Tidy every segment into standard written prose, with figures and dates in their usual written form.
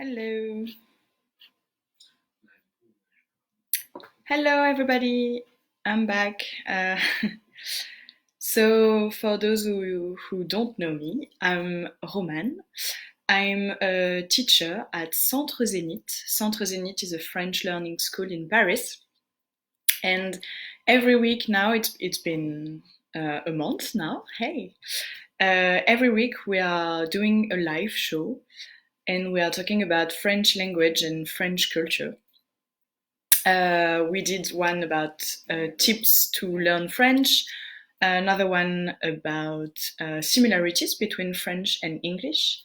Hello. Hello, everybody. I'm back. So, for those who don't know me, I'm Romane. I'm a teacher at Centre Zenith. Centre Zenith is a French learning school in Paris. And every week now, it's been a month now. Hey. Every week we are doing a live show and we are talking about French language and French culture. We did one about tips to learn French, another one about similarities between French and English.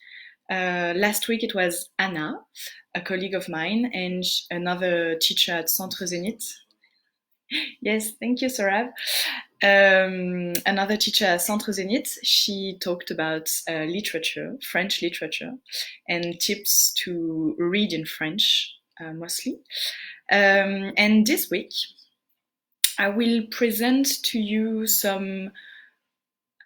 Last week it was Anna, a colleague of mine, and another teacher at Centre Zenith. Yes, thank you, Sorab. Another teacher at Centre Zenith, she talked about literature, French literature, and tips to read in French, mostly. And this week, I will present to you some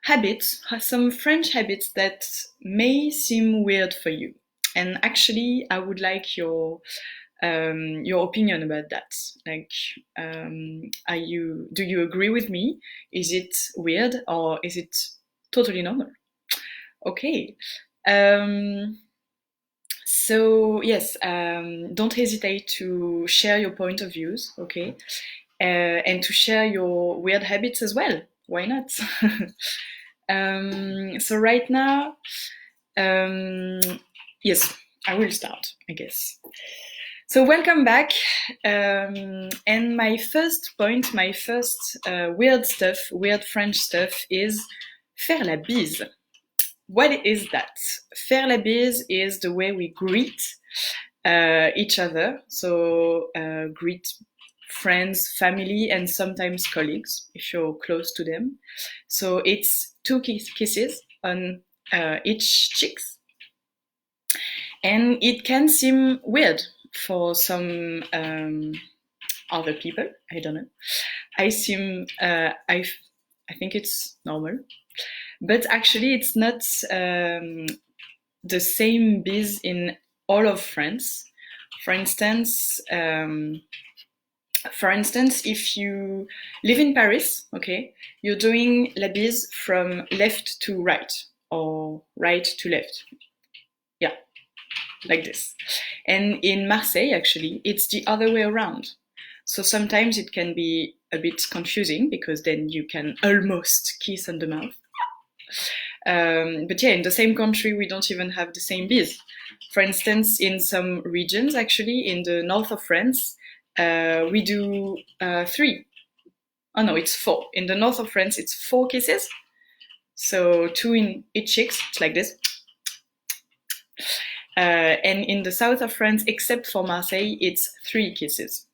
habits, some French habits that may seem weird for you. And actually, I would like your opinion about that. Like, do you agree with me? Is it weird or is it totally normal? Okay. So yes, don't hesitate to share your point of views, okay? And to share your weird habits as well. Why not? So right now, yes, I will start, I guess. So welcome back. And my first point, my first weird French stuff is faire la bise. What is that? Faire la bise is the way we greet each other. So greet friends, family, and sometimes colleagues if you're close to them. So it's two kisses on each cheeks. And it can seem weird for some other people. I don't know. I think it's normal. But actually, it's not the same bise in all of France. For instance, if you live in Paris, okay, you're doing la bise from left to right or right to left. Yeah, like this. And in Marseille, actually, it's the other way around. So sometimes it can be a bit confusing because then you can almost kiss on the mouth. But yeah, in the same country, we don't even have the same bise. For instance, in some regions, actually, in the north of France, we do 3. Oh no, it's 4. In the north of France, it's 4 kisses. So 2 in each cheek, it's like this. And in the south of France, except for Marseille, it's 3 kisses.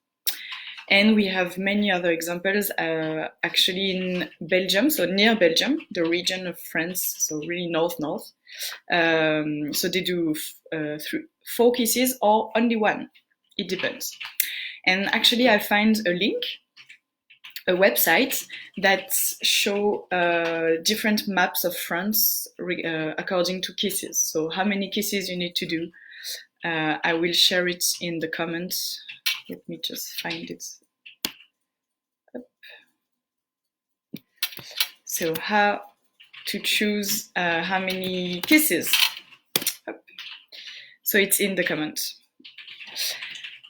And we have many other examples, actually in Belgium, so near Belgium, the region of France, so really north. So they do 4 kisses or only 1. It depends. And actually, I find a website that show different maps of France according to kisses. So how many kisses you need to do. I will share it in the comments. Let me just find it. So how to choose how many kisses. So it's in the comments.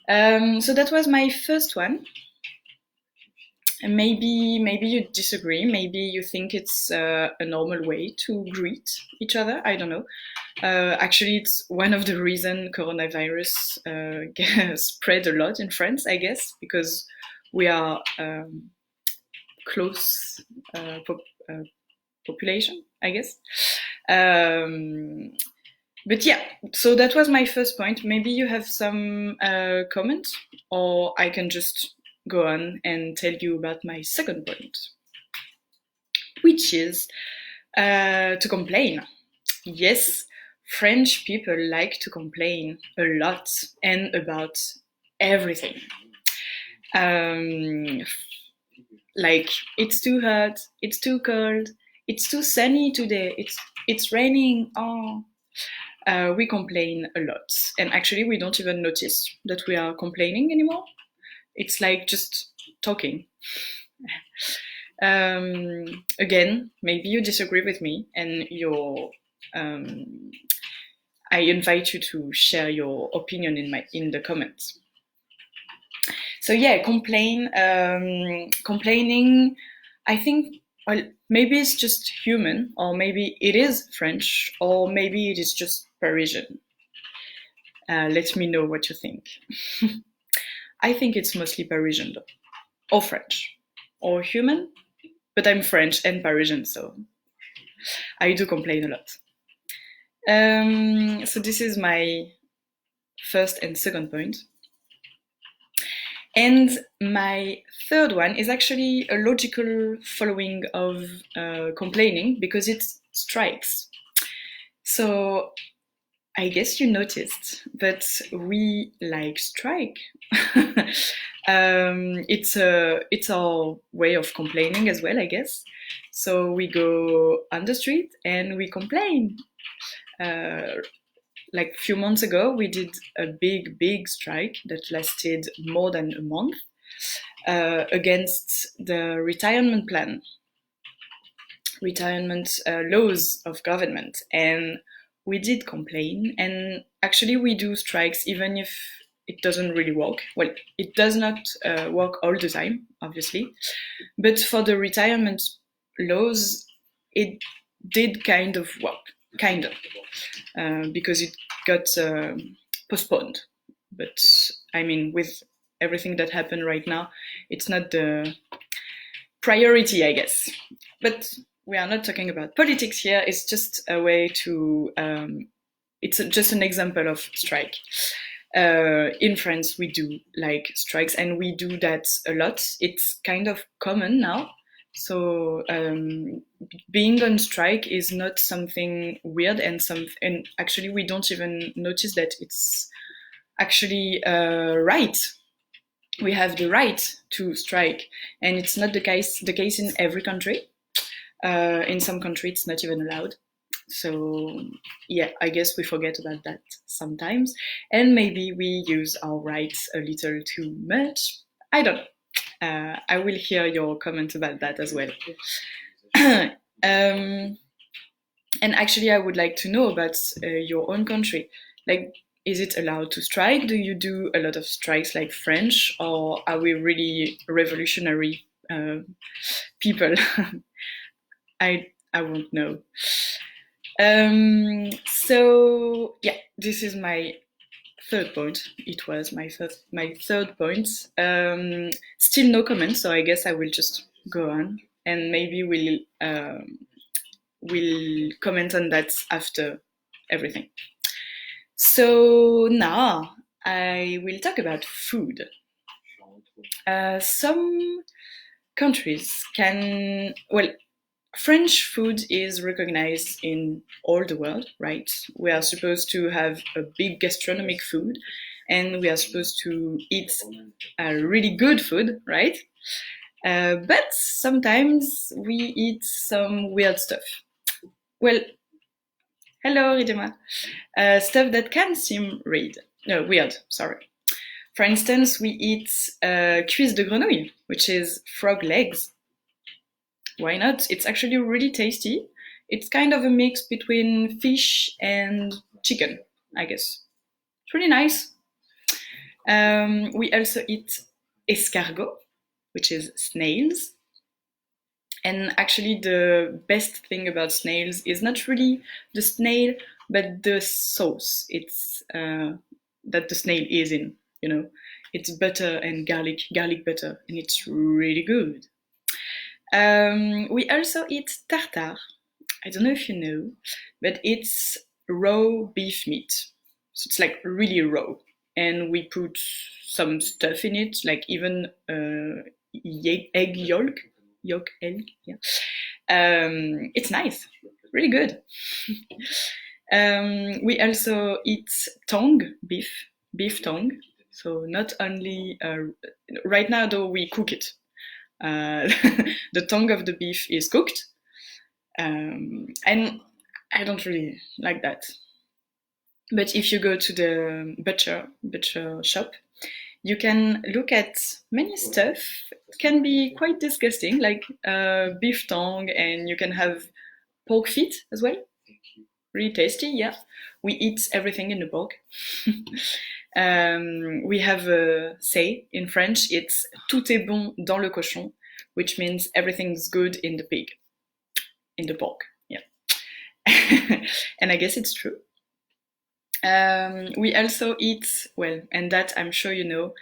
So that was my first one. And maybe you disagree. Maybe you think it's a normal way to greet each other. I don't know. Actually, it's one of the reasons coronavirus spread a lot in France, I guess, because we are close population, I guess. But yeah, so that was my first point. Maybe you have some comments, or I can just go on and tell you about my second point, which is to complain. Yes, French people like to complain a lot and about everything. Like, it's too hot, it's too cold, it's too sunny today, it's raining. Oh. we complain a lot. And actually, we don't even notice that we are complaining anymore. It's like just talking. Again, maybe you disagree with me, and I invite you to share your opinion in the comments. So yeah, complaining. I think, well, maybe it's just human, or maybe it is French, or maybe it is just Parisian. Let me know what you think. I think it's mostly Parisian though, or French, or human. But I'm French and Parisian, so I do complain a lot. So this is my first and second point. And my third one is actually a logical following of complaining, because it's strikes. So I guess you noticed that we like strike. It's our way of complaining as well, I guess. So we go on the street and we complain. Like a few months ago, we did a big strike that lasted more than a month against the retirement plan, retirement laws of government. And we did complain, and actually we do strikes even if it doesn't really work. Well, it does not work all the time, obviously, but for the retirement laws, it did kind of work, because it got postponed. But I mean, with everything that happened right now, it's not the priority, I guess. But we are not talking about politics here. It's just a way to. It's just an example of strike. In France, we do like strikes, and we do that a lot. It's kind of common now. So being on strike is not something weird, and actually we don't even notice that it's actually right. We have the right to strike, and it's not the case in every country. In some countries, it's not even allowed. So yeah, I guess we forget about that sometimes, and maybe we use our rights a little too much. I don't know. I will hear your comments about that as well. And actually, I would like to know about your own country. Like, is it allowed to strike? Do you do a lot of strikes like French, or are we really revolutionary people? I won't know. So yeah, this is my third point. It was my third point. Still no comments, so I guess I will just go on, and maybe we'll comment on that after everything. So now I will talk about food. Some countries can, well, French food is recognized in all the world, right? We are supposed to have a big gastronomic food, and we are supposed to eat really good food, right? But sometimes we eat some weird stuff. Well, hello, Ridema. Stuff that can seem weird, sorry. For instance, we eat cuisse de grenouille, which is frog legs. Why not? It's actually really tasty. It's kind of a mix between fish and chicken, I guess. It's really nice. We also eat escargot, which is snails. And actually, the best thing about snails is not really the snail, but the sauce. It's that the snail is in. It's butter and garlic butter, and it's really good. We also eat tartare. I don't know if you know, but it's raw beef meat. So it's like really raw. And we put some stuff in it, like even egg yolk. Egg, yeah. It's nice, really good. We also eat beef tongue. So not only, right now though we cook it. The tongue of the beef is cooked, and I don't really like that. But if you go to the butcher shop, you can look at many stuff. It can be quite disgusting, like beef tongue, and you can have pork feet as well. Really tasty, yeah. We eat everything in the pork. We have a say in French, it's tout est bon dans le cochon, which means everything's good in the pig, in the pork, yeah. And I guess it's true. We also eat, well, and that I'm sure you know,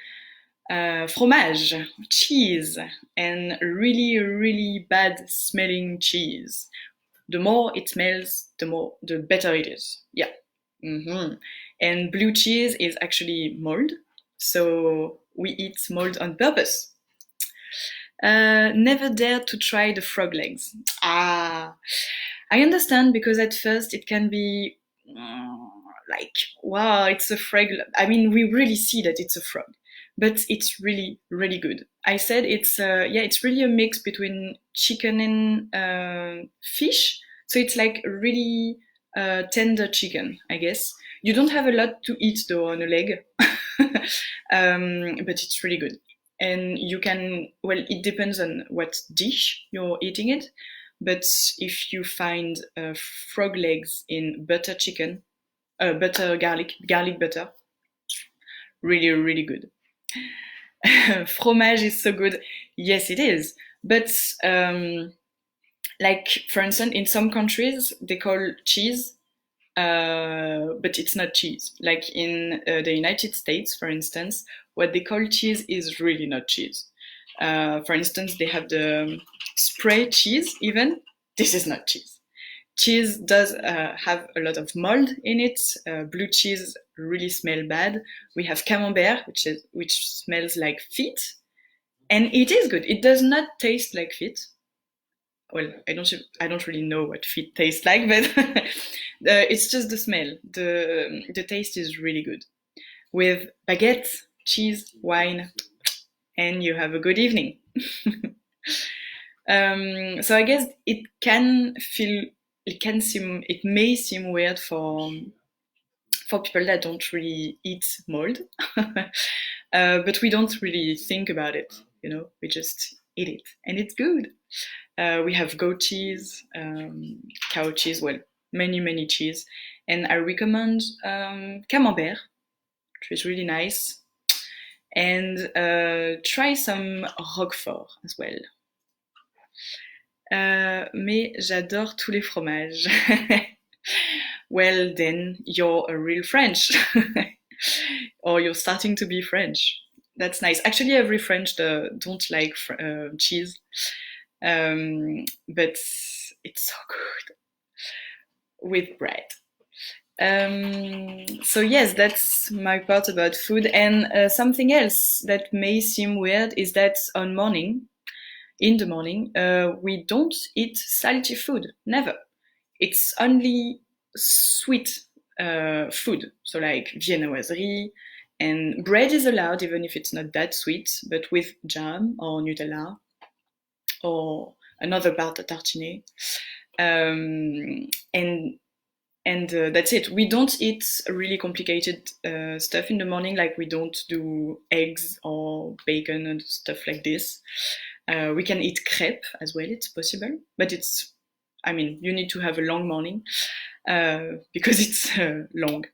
fromage, cheese, and really, really bad smelling cheese. The more it smells, the better it is. Yeah. Mm-hmm. And blue cheese is actually mold, so we eat mold on purpose. Never dare to try the frog legs. Ah, I understand because at first it can be like, wow, it's a frog. I mean, we really see that it's a frog, but it's really, really good. I said it's really a mix between chicken and fish. So it's like really tender chicken, I guess. You don't have a lot to eat though on a leg, but it's really good. And you can, well, it depends on what dish you're eating it. But if you find frog legs in butter chicken, butter garlic butter, really, really good. Fromage is so good. Yes, it is. But like, for instance, in some countries, they call cheese, but it's not cheese. Like in the United States, for instance, what they call cheese is really not cheese. For instance, they have the spray cheese even. This is not cheese. Cheese does have a lot of mold in it. Blue cheese really smell bad. We have camembert, which smells like feet, and it is good. It does not taste like feet. Well, I don't really know what feet taste like, but it's just the smell. The taste is really good. With baguette, cheese, wine, and you have a good evening. So I guess it may seem weird for people that don't really eat mold, but we don't really think about it. You know, we just eat it, and it's good. We have goat cheese, cow cheese, well, many cheese, and I recommend camembert, which is really nice, and try some roquefort as well. Mais j'adore tous les fromages. Well, then you're a real French. Or you're starting to be French. That's nice. Actually, every French don't like cheese. But it's so good with bread. So yes, that's my part about food. And something else that may seem weird is that in the morning, we don't eat salty food. Never. It's only sweet food. So like viennoiserie, and bread is allowed even if it's not that sweet, but with jam or Nutella or another part of tartine. And that's it. We don't eat really complicated stuff in the morning, like we don't do eggs or bacon and stuff like this. We can eat crepe as well, it's possible, but you need to have a long morning because it's long.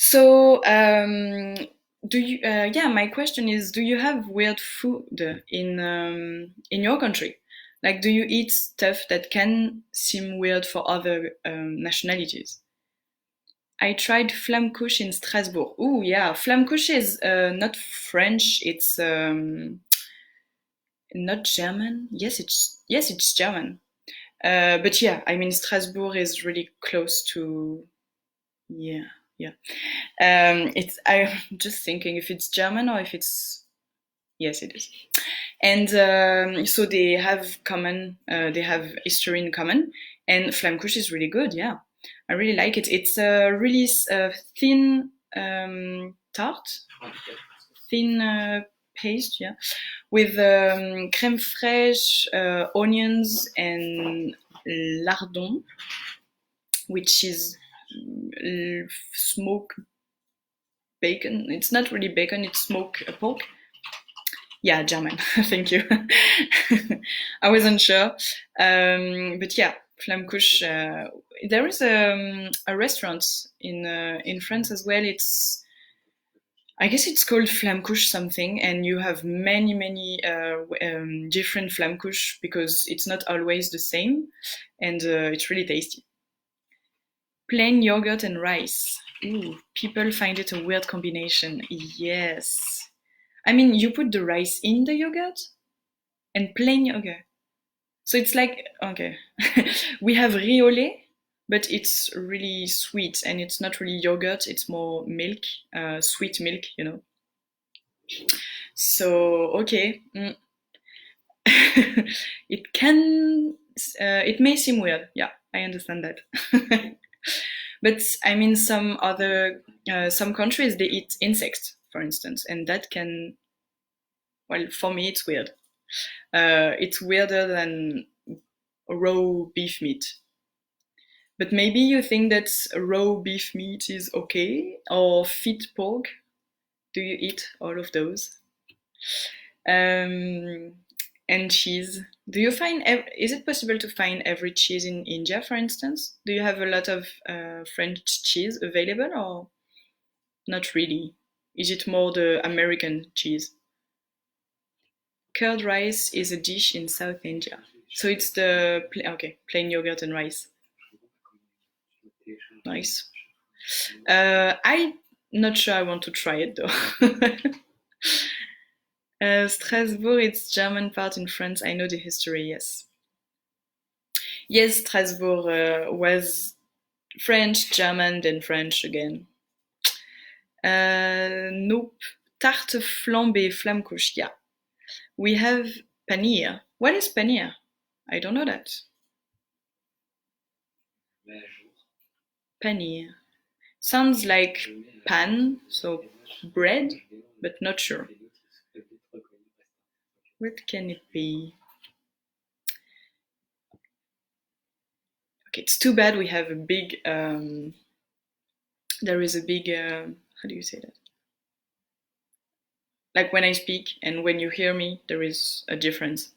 So, my question is, do you have weird food in your country? Like, do you eat stuff that can seem weird for other nationalities? I tried flammkuche in Strasbourg. Oh yeah, flammkuche is not French. It's not German. Yes, it's German. But yeah, I mean Strasbourg is really close to. Yeah. I'm just thinking if it's German or if it's. Yes, it is. And so they have history in common, and flammkuche is really good. Yeah, I really like it. It's a really thin tart, thin paste, yeah, with crème fraîche, onions, and lardon, which is smoke bacon. It's not really bacon, it's smoked pork. Yeah, German. Thank you. I wasn't sure. But yeah, Flammkuche. There is a restaurant in France as well. I guess it's called Flammkuche something, and you have many different Flammkuche because it's not always the same, and it's really tasty. Plain yogurt and rice. Ooh, people find it a weird combination. Yes. I mean, you put the rice in the yogurt and plain yogurt. So it's like, okay. We have riole, but it's really sweet and it's not really yogurt, it's more milk, sweet milk, you know. So, okay. It can, it may seem weird. Yeah, I understand that. But I mean, some countries they eat insects, for instance, and that can, well, for me it's weird. It's weirder than raw beef meat. But maybe you think that raw beef meat is okay, or feet pork. Do you eat all of those? Um, and cheese. Do you find? Is it possible to find every cheese in India, for instance? Do you have a lot of French cheese available, or not really? Is it more the American cheese? Curd rice is a dish in South India. So it's the okay, plain yogurt and rice. Nice. I'm not sure I want to try it though. Strasbourg, it's German part in France. I know the history. Yes. Yes, Strasbourg was French, German, then French again. Nope. Tarte flambée, flammkuche. Yeah. We have paneer. What is paneer? I don't know that. Paneer. Sounds like pan, so bread, but not sure. What can it be? Okay, it's too bad we have a big, there is a big, how do you say that? Like when I speak and when you hear me, there is a difference.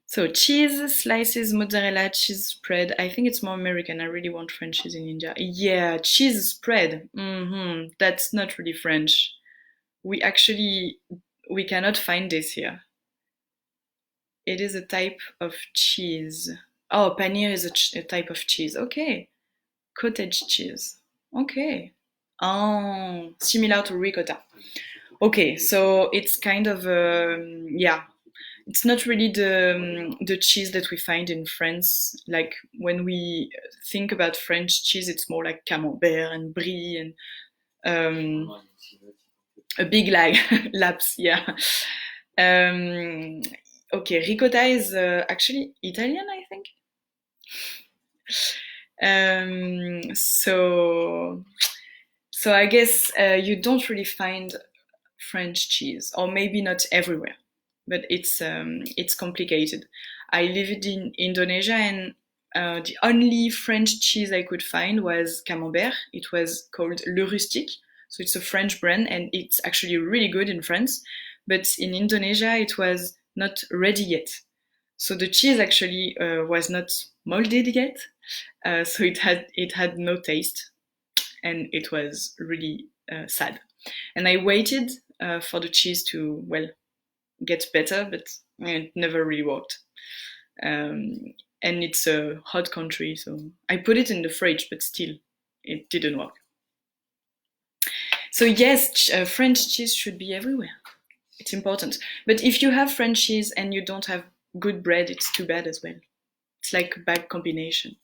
So cheese, slices, mozzarella, cheese spread. I think it's more American. I really want French cheese in India. Yeah, cheese spread. That's not really French. We actually, we cannot find this here. It is a type of cheese. Oh, paneer is a type of cheese. Okay. Cottage cheese. Okay. Oh, similar to ricotta. Okay, so it's kind of yeah. It's not really the cheese that we find in France. Like when we think about French cheese, it's more like camembert and brie and a big like laps. Yeah. Um, okay, ricotta is actually Italian, I think. So I guess you don't really find French cheese, or maybe not everywhere, but it's complicated. I lived in Indonesia, and the only French cheese I could find was Camembert. It was called Le Rustique, so it's a French brand, and it's actually really good in France. But in Indonesia, it was not ready yet. So the cheese actually was not molded yet, so it had no taste, and it was really sad. And I waited for the cheese to get better, but it never really worked. And it's a hot country, so I put it in the fridge, but still, it didn't work. So yes, French cheese should be everywhere. It's important. But if you have French cheese and you don't have good bread, it's too bad as well. It's like a bad combination.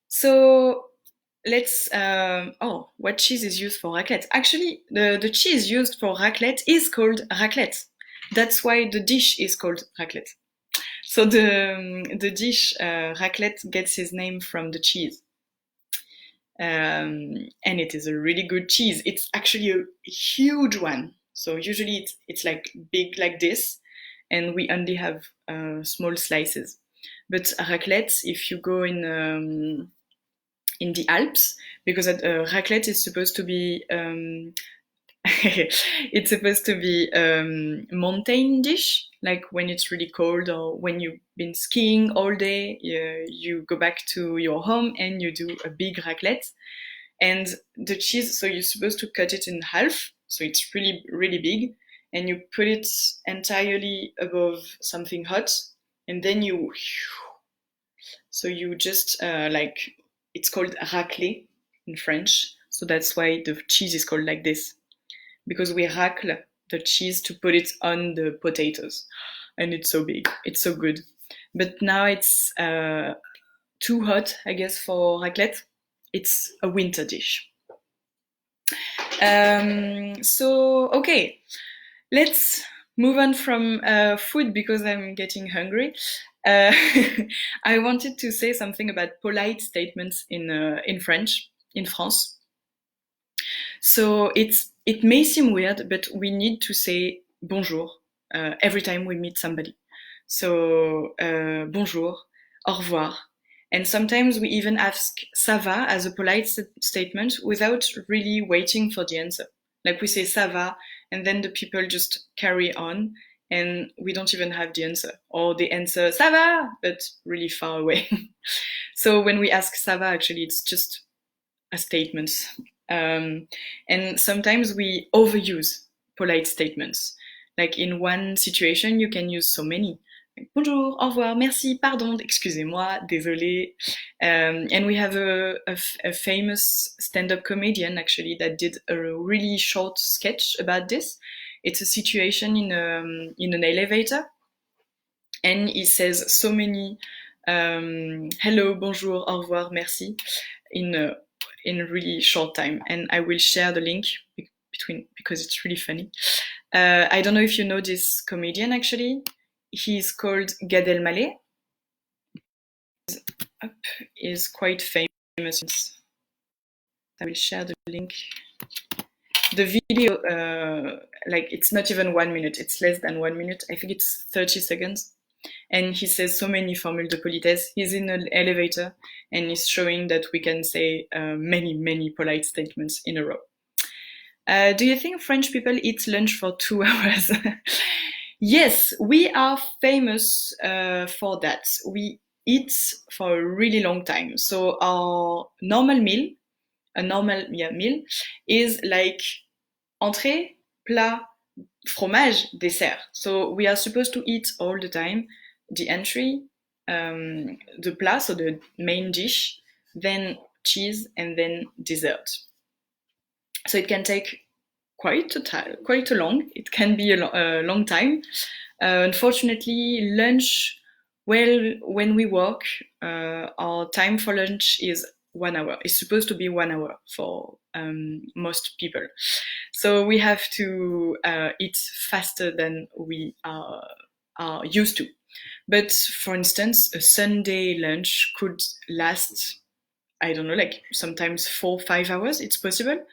So let's. What cheese is used for raclette? Actually, the cheese used for raclette is called raclette. That's why the dish is called raclette. So the dish raclette gets its name from the cheese. And it is a really good cheese. It's actually a huge one. So usually it's like big like this, and we only have small slices. But raclette, if you go in the Alps, because raclette is supposed to be it's supposed to be mountain dish, like when it's really cold or when you've been skiing all day, you go back to your home and you do a big raclette. And the cheese, so you're supposed to cut it in half, so it's really, really big, and you put it entirely above something hot, and then so you just like, it's called racler in French, so that's why the cheese is called like this, because we racle the cheese to put it on the potatoes, and it's so big, it's so good. But now it's too hot, I guess, for raclette. It's a winter dish. So, okay, let's move on from food because I'm getting hungry. I wanted to say something about polite statements in French, in France. So it may seem weird, but we need to say bonjour every time we meet somebody. So bonjour, au revoir. And sometimes we even ask ça va as a polite statement without really waiting for the answer. Like we say ça va, and then the people just carry on, and we don't even have the answer. Or they answer ça va, but really far away. So when we ask ça va, actually, it's just a statement. And sometimes we overuse polite statements. Like in one situation, you can use so many. Like, bonjour, au revoir, merci, pardon, excusez-moi, désolé. And we have a famous stand-up comedian actually that did a really short sketch about this. It's a situation in an elevator, and he says so many hello, bonjour, au revoir, merci in a really short time, and I will share the link because it's really funny. I don't know if you know this comedian actually. He's called Gad Elmaleh. Is quite famous. I will share the link. The video, like it's not even 1 minute. It's less than 1 minute. I think it's 30 seconds. And he says so many formules de politesse. He's in an elevator and he's showing that we can say many, many polite statements in a row. Do you think French people eat lunch for 2 hours? Yes, we are famous for that. We eat for a really long time. So our normal meal, meal, is like entrée, plat, fromage, dessert. So we are supposed to eat all the time the entry, the plat, so the main dish, then cheese, and then dessert. So it can take quite a long. It can be a long time. Unfortunately, lunch. Well, when we work, our time for lunch is 1 hour. It's supposed to be 1 hour for most people. So we have to eat faster than we are used to. But for instance, a Sunday lunch could last, I don't know, like sometimes 4-5 hours. It's possible.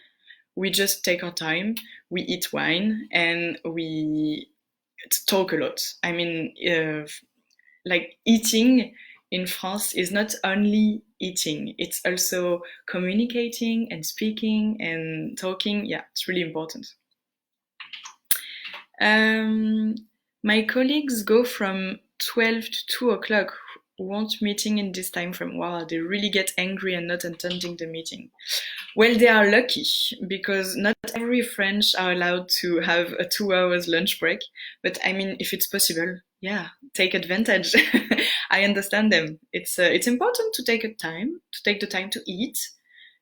We just take our time, we eat wine, and we talk a lot. I mean, like eating in France is not only eating, it's also communicating and speaking and talking. Yeah, it's really important. My colleagues go from 12 to 2 o'clock who want meeting in this time frame. Wow, they really get angry and not attending the meeting. Well, they are lucky because not every French are allowed to have a 2 hours lunch break. But I mean, if it's possible, yeah, take advantage. I understand them. It's important to take the time to eat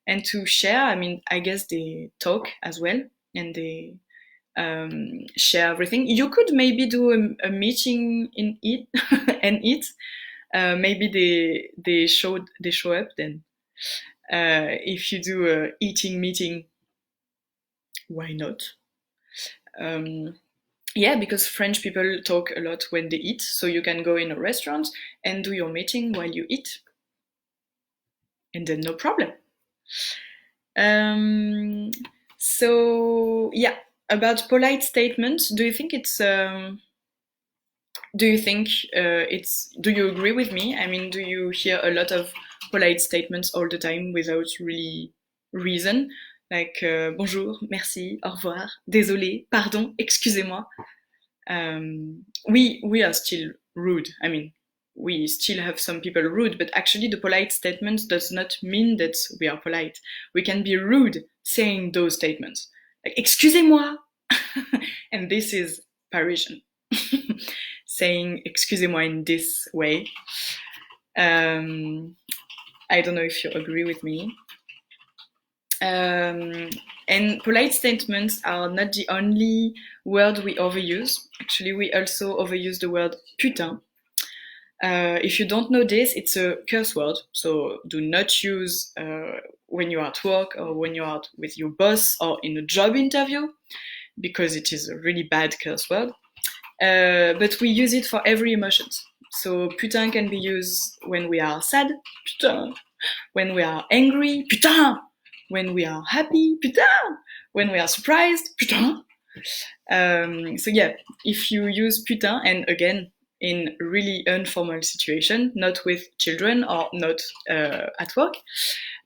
and to share. I mean, I guess they talk as well and they share everything. You could maybe do a meeting in eat and eat. Maybe they show up then. If you do a eating meeting, why not? Yeah, because French people talk a lot when they eat, so you can go in a restaurant and do your meeting while you eat, and then no problem. So yeah, about polite statements, do you think it's do you think do you agree with me? I mean, do you hear a lot of polite statements all the time without really reason? Like bonjour, merci, au revoir, désolé, pardon, excusez-moi. We are still rude. I mean, we still have some people rude, but actually the polite statement does not mean that we are polite. We can be rude saying those statements. Like, excusez-moi! And this is Parisian. Saying excusez-moi in this way. I don't know if you agree with me. And polite statements are not the only word we overuse. Actually, we also overuse the word putain. If you don't know this, it's a curse word, so do not use when you are at work or when you are out with your boss or in a job interview, because it is a really bad curse word. But we use it for every emotion. So putain can be used when we are sad, putain. When we are angry, putain. When we are happy, putain. When we are surprised, putain. So yeah, if you use putain, and again, in really informal situation, not with children or not at work,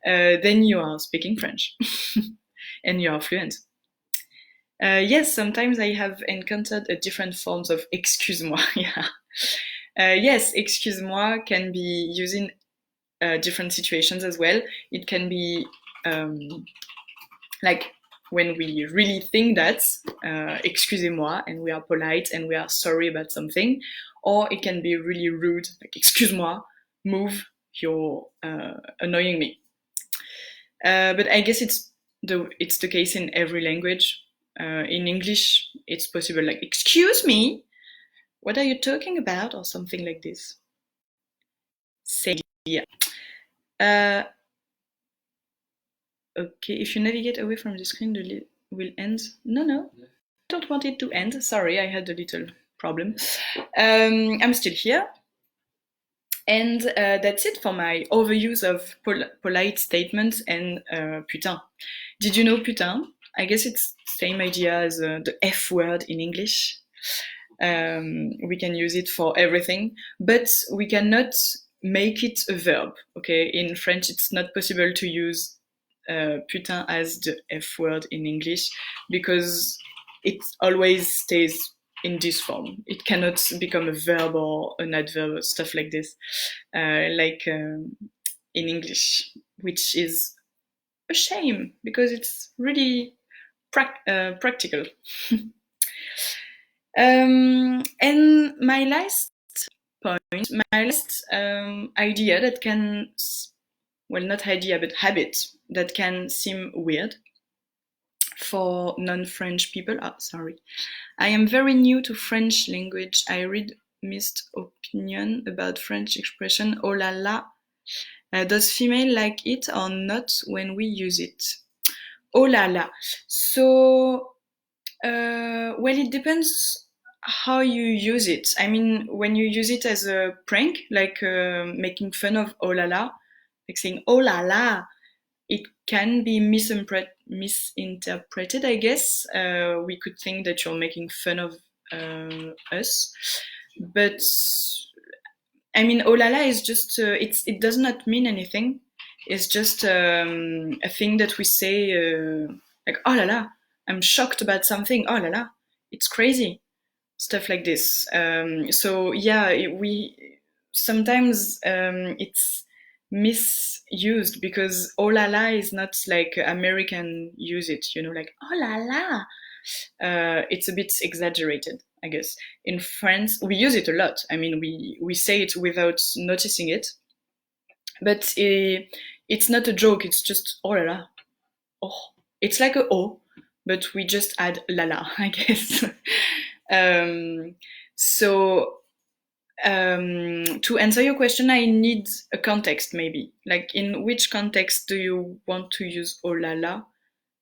then you are speaking French and you are fluent. Yes, sometimes I have encountered different forms of excuse-moi. Yeah. Yes, excuse-moi can be used in different situations as well. It can be like when we really think that, excusez-moi, and we are polite and we are sorry about something, or it can be really rude, like excuse-moi, move, you're annoying me. But I guess it's the case in every language. In English, it's possible, like, excuse me, what are you talking about, or something like this. Say, yeah. Okay, if you navigate away from the screen, the list will end. No, I don't want it to end. Sorry, I had a little problem. I'm still here. And that's it for my overuse of polite statements and putain. Did you know putain? I guess it's the same idea as the F word in English. We can use it for everything, but we cannot make it a verb. Okay, in French, it's not possible to use putain as the F word in English because it always stays in this form. It cannot become a verb or an adverb or stuff like this, like in English, which is a shame because it's really practical. And my last point, my last idea that can, well, not idea, but habit that can seem weird for non-French people. Sorry. I am very new to French language. I read mixed opinion about French expression oh la la. Does female like it or not when we use it? Oh la la. So, well, it depends how you use it. I mean, when you use it as a prank, like making fun of oh la la, like saying oh la la, it can be misinterpreted, I guess. We could think that you're making fun of us, but I mean, oh la la is just it does not mean anything. It's just a thing that we say, like oh la la, I'm shocked about something. Oh la la, it's crazy, stuff like this. So yeah, we sometimes it's misused because oh la la is not like American use it, you know, like oh la la. It's a bit exaggerated, I guess. In France, we use it a lot. I mean, we say it without noticing it, but it's not a joke. It's just oh la la. Oh, it's like a oh, but we just add la la, I guess. So to answer your question, I need a context, maybe. Like, in which context do you want to use oh la la?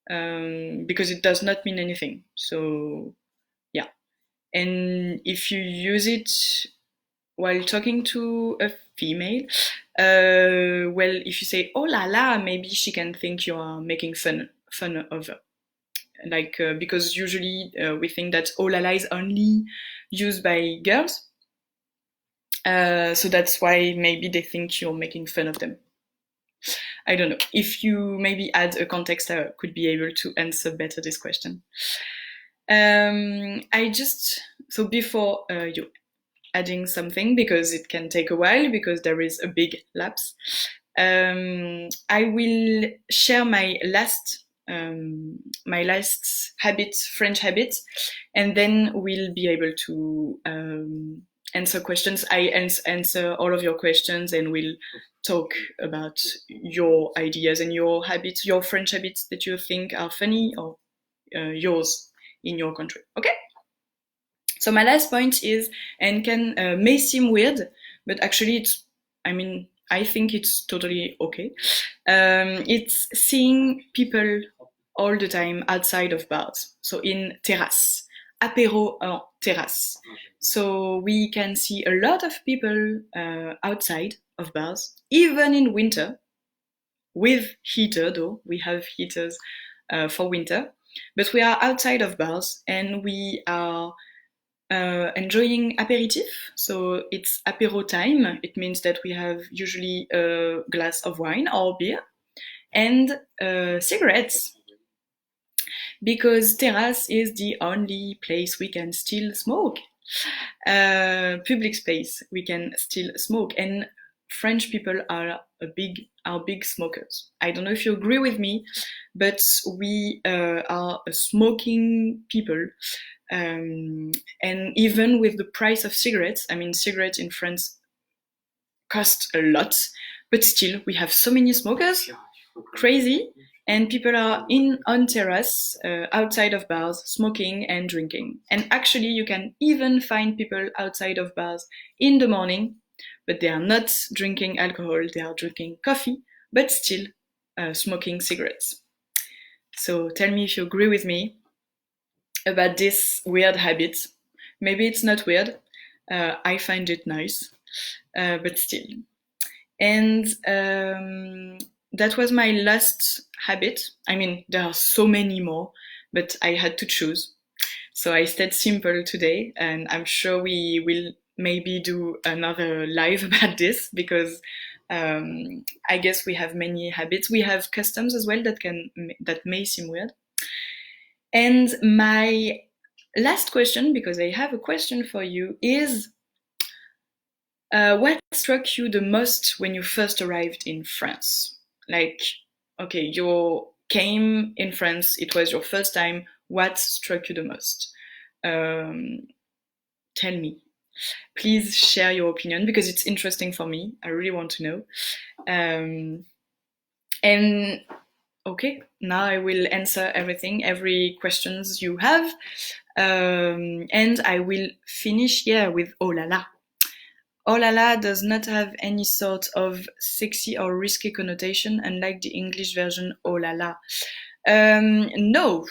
Because it does not mean anything. So, yeah. And if you use it while talking to a female, well, if you say oh la la, maybe she can think you are making fun of her. Like, because usually we think that oh la la is only used by girls. So that's why maybe they think you're making fun of them. I don't know. If you maybe add a context, I could be able to answer better this question. So before you adding something, because it can take a while, because there is a big lapse, I will share my last habit, French habit, and then we'll be able to answer questions. I answer all of your questions, and we'll talk about your ideas and your habits, your French habits that you think are funny, or yours in your country. Okay? So my last point is, and may seem weird, but actually I think it's totally okay. It's seeing people all the time outside of bars. So in terrasse, apéro en terrasse. So we can see a lot of people outside of bars, even in winter, with heater though. We have heaters for winter, but we are outside of bars and we are enjoying aperitif. So it's apéro time. It means that we have usually a glass of wine or beer and cigarettes, because terrace is the only place we can still smoke. Public space we can still smoke, and French people are big smokers. I don't know if you agree with me, but we are a smoking people. And even with the price of cigarettes, cigarettes in France cost a lot, but still we have so many smokers, crazy, and people are on terrace, outside of bars, smoking and drinking. And actually you can even find people outside of bars in the morning, but they are not drinking alcohol, they are drinking coffee, but still smoking cigarettes. So tell me if you agree with me about this weird habit. Maybe it's not weird. I find it nice, but still. And that was my last habit. There are so many more, but I had to choose. So I stayed simple today, and I'm sure we will maybe do another live about this, because I guess we have many habits. We have customs as well that may seem weird. And my last question, because I have a question for you, is what struck you the most when you first arrived in France? Like, okay, you came in France, it was your first time. What struck you the most? Tell me. Please share your opinion, because it's interesting for me. I really want to know. And okay, now I will answer every questions you have. And I will finish here with oh la la. Oh la la does not have any sort of sexy or risky connotation, unlike the English version oh la la. No,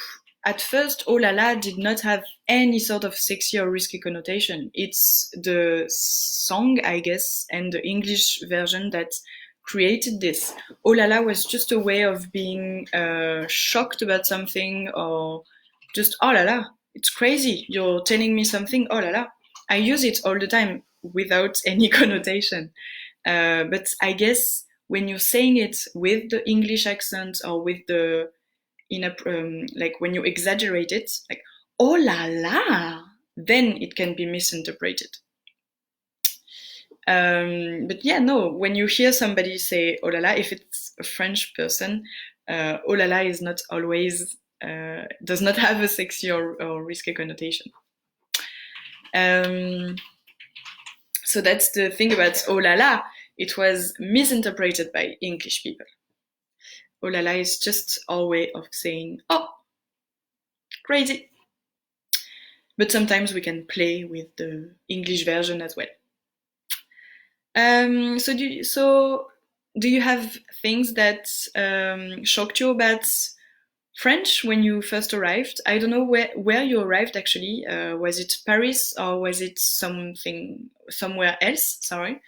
at first oh la la did not have any sort of sexy or risky connotation. It's the song, I guess, and the English version that created this. Oh la la was just a way of being shocked about something, or just oh la la, it's crazy, you're telling me something, oh la la. I use it all the time without any connotation. But I guess when you're saying it with the English accent, or with the like when you exaggerate it, like oh la la, then it can be misinterpreted. But yeah, no, when you hear somebody say oh la la, if it's a French person, oh la la is not always, does not have a sexy or risky connotation. So that's the thing about oh la la. It was misinterpreted by English people. Oh la la is just our way of saying, oh, crazy. But sometimes we can play with the English version as well. So do you have things that shocked you about French when you first arrived? I don't know where you arrived actually. Was it Paris, or was it somewhere else? Sorry.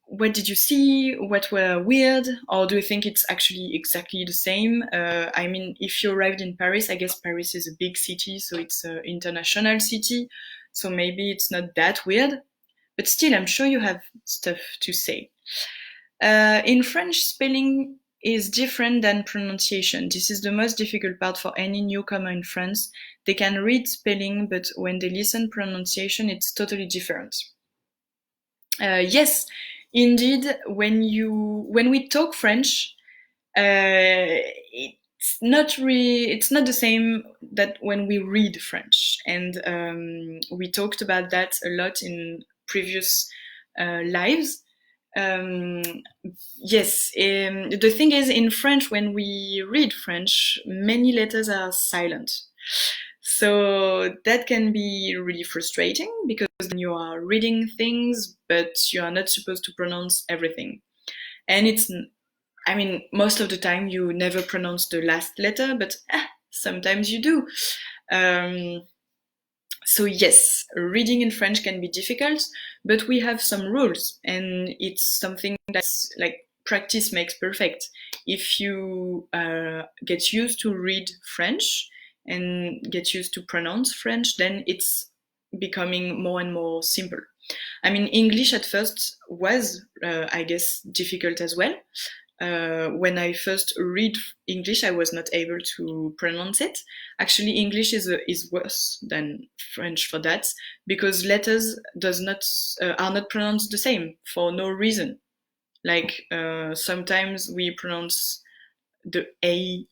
What did you see? What were weird? Or do you think it's actually exactly the same? If you arrived in Paris, I guess Paris is a big city, so it's an international city. so maybe it's not that weird, but still, I'm sure you have stuff to say. In French, spelling is different than pronunciation. This is the most difficult part for any newcomer in France. They can read spelling, but when they listen pronunciation, it's totally different. Yes, indeed, when we talk French, it's not the same that when we read French, and we talked about that a lot in previous lives. Yes, the thing is, in French, when we read French, many letters are silent. So that can be really frustrating because then you are reading things, but you are not supposed to pronounce everything. And most of the time you never pronounce the last letter, but sometimes you do. So yes, reading in French can be difficult, but we have some rules, and it's something that's like practice makes perfect. If you get used to read French and get used to pronounce French, then it's becoming more and more simple. I mean, English at first was, I guess, difficult as well. When I first read English, I was not able to pronounce it. Actually, English is worse than French for that, because letters are not pronounced the same for no reason. Like sometimes we pronounce the a,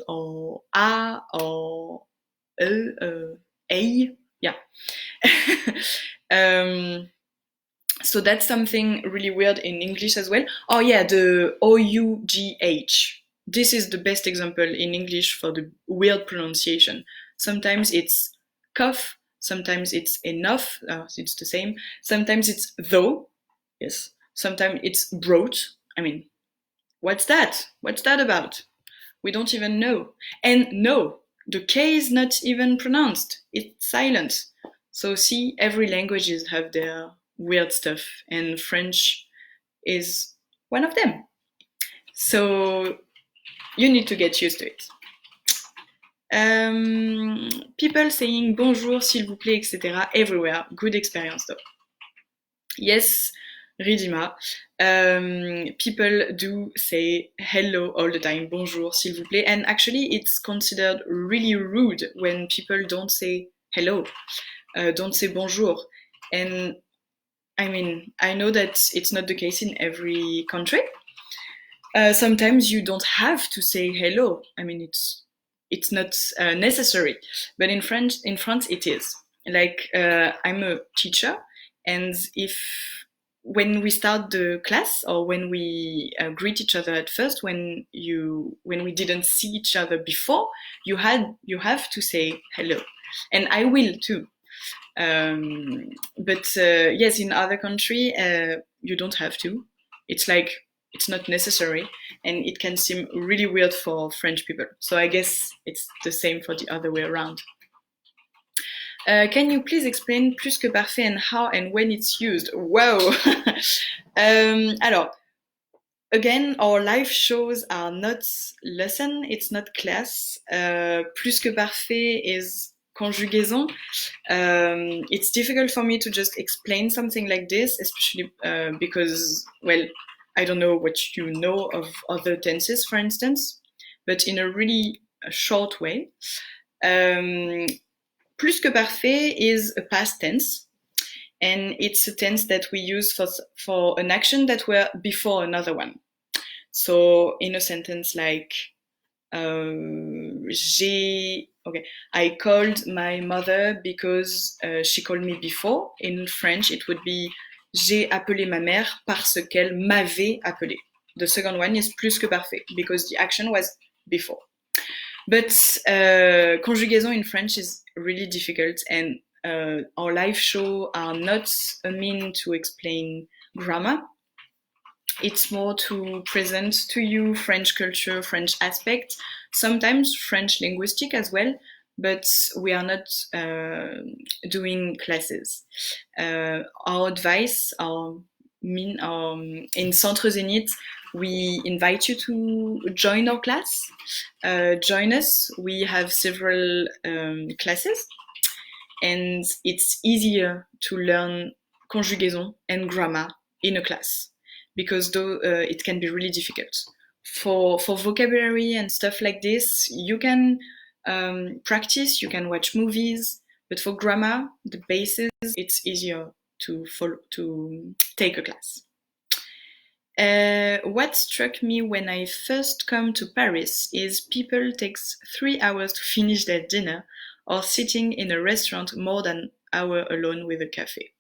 or a, or a. Yeah. So that's something really weird in English as well. Oh yeah, the OUGH. This is the best example in English for the weird pronunciation. Sometimes it's cough, sometimes it's enough, it's the same. Sometimes it's though, yes. Sometimes it's brought. I mean, what's that? What's that about? We don't even know. And no, the K is not even pronounced. It's silent. So see, every languages have their weird stuff, and French is one of them. So you need to get used to it. People saying bonjour, s'il vous plaît, etc. everywhere. Good experience though. Yes, Ridima. People do say hello all the time, bonjour, s'il vous plaît, and actually it's considered really rude when people don't say hello, don't say bonjour. And I mean, I know that it's not the case in every country. Sometimes you don't have to say hello. I mean, it's not necessary. But in France, it is. Like I'm a teacher, and when we start the class or when we greet each other at first, when we didn't see each other before, you have to say hello, and I will too. But yes, in other country, you don't have to. It's like, it's not necessary, and it can seem really weird for French people. So I guess it's the same for the other way around. Can you please explain plus que parfait and how and when it's used? Wow! Alors, again, our live shows are not lesson, it's not class. Plus que parfait is conjugaison. It's difficult for me to just explain something like this, especially because, well, I don't know what you know of other tenses, for instance, but in a really short way. Plus que parfait is a past tense, and it's a tense that we use for an action that were before another one. So in a sentence like, I called my mother because she called me before. In French, it would be j'ai appelé ma mère parce qu'elle m'avait appelé. The second one is plus que parfait because the action was before. But conjugaison in French is really difficult, and our live show are not a mean to explain grammar. It's more to present to you French culture, French aspect, sometimes French linguistic as well, but we are not doing classes. Our advice, in Centre Zenith, we invite you to join our class. Join us. We have several classes. and it's easier to learn conjugaison and grammar in a class because though it can be really difficult. For vocabulary and stuff like this, you can practice, you can watch movies, but for grammar, the basis, it's easier to follow, to take a class. What struck me when I first come to Paris is people takes 3 hours to finish their dinner or sitting in a restaurant more than an hour alone with a cafe.